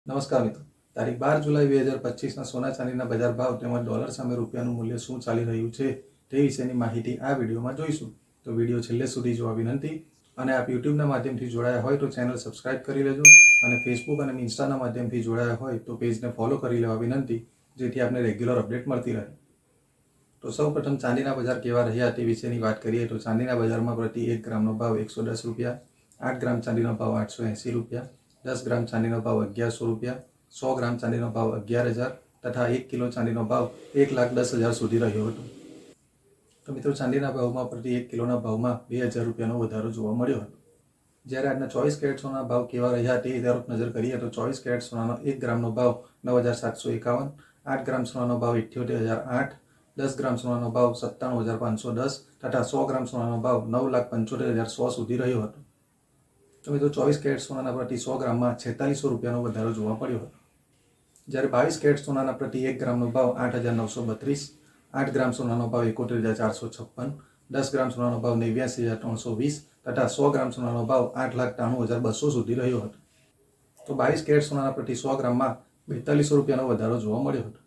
નમસ્કાર મિત્રો, તારીખ 12 જુલાઈ 2025ના સોના ચાંદીના બજાર ભાવ તેમજ ડોલર સામે રૂપિયાનું મૂલ્ય શું ચાલી રહ્યું છે તે વિશેની માહિતી આ વિડીયોમાં જોઈશું. તો વિડીયો છેલ્લે સુધી જોવા વિનંતી. અને આપ યુટ્યુબના માધ્યમથી જોડાયા હોય તો ચેનલ સબસ્ક્રાઇબ કરી લેજો અને ફેસબુક અને ઇન્સ્ટાના માધ્યમથી જોડાયા હોય તો પેજને ફોલો કરી લેવા વિનંતી, જેથી આપને રેગ્યુલર અપડેટ મળતી રહે. તો સૌપ્રથમ ચાંદીના બજાર કેવા રહ્યા તે વિશેની વાત કરીએ તો ચાંદીના બજારમાં પ્રતિ 1 ગ્રામનો ભાવ 110 રૂપિયા, 8 ગ્રામ ચાંદીનો ભાવ 880 રૂપિયા, 10 ગ્રામ ચાંદીનો ભાવ 1100 રૂપિયા, 100 ગ્રામ ચાંદીનો ભાવ 11,000 તથા 1 કિલો ચાંદીનો ભાવ 1,10,000 સુધી રહ્યો હતો. તો મિત્રો, ચાંદીના ભાવમાં પ્રતિ 1 કિલોના ભાવમાં 2,000 રૂપિયાનો વધારો જોવા મળ્યો હતો. જ્યારે આજના 24 કેરેટ સોનાના ભાવ કેવા રહ્યા તે તરફ નજર કરીએ તો 24 કેરેટ સોનાનો 1 ગ્રામનો ભાવ 9,751, 8 ગ્રામ સોનાનો ભાવ 78,008, 10 ગ્રામ સોનાનો ભાવ 97,510 તથા 100 ગ્રામ સોનાનો ભાવ 9,75,100 સુધી રહ્યો હતો. તો મિત્રો, 24 કેરેટ સોનાના પ્રતિ 100 ગ્રામમાં 4600 રૂપિયાનો વધારો જોવા મળ્યો હતો. જ્યારે 22 કેરેટ સોનાના પ્રતિ 1 ગ્રામનો ભાવ 8,932, 8 ગ્રામ સોનાનો ભાવ 71,456, 10 ગ્રામ સોનાનો ભાવ 89,320 તથા 100 ગ્રામ સોનાનો ભાવ 8,93,200 સુધી રહ્યો હતો. તો 22 કેરેટ સોનાના પ્રતિ 100 ગ્રામમાં 4200 રૂપિયાનો વધારો જોવા મળ્યો હતો.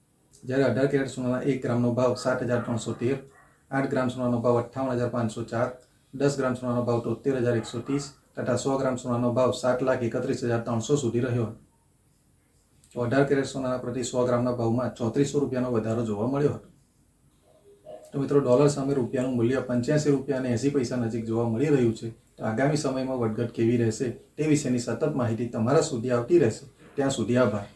જ્યારે 18 કેરેટ સોનાના 1 ગ્રામનો ભાવ 7,313, 8 ગ્રામ સોનાનો ભાવ 58,504, 10 ગ્રામ સોનાનો ભાવ 73,130 તથા 100 ગ્રામ સોનાનો ભાવ 7,31,300 સુધી રહ્યો હતો. તો 18 કેરેટ સોનાના પ્રતિ 100 ગ્રામના ભાવમાં 3400 રૂપિયાનો વધારો જોવા મળ્યો હતો. તો મિત્રો, ડોલર સામે રૂપિયાનું મૂલ્ય 85 રૂપિયા અને 80 પૈસા નજીક જોવા મળી રહ્યું છે. તો આગામી સમયમાં વધઘટ કેવી રહેશે તે વિશેની સતત માહિતી તમારા સુધી આવતી રહેશે. ત્યાં સુધી આભાર.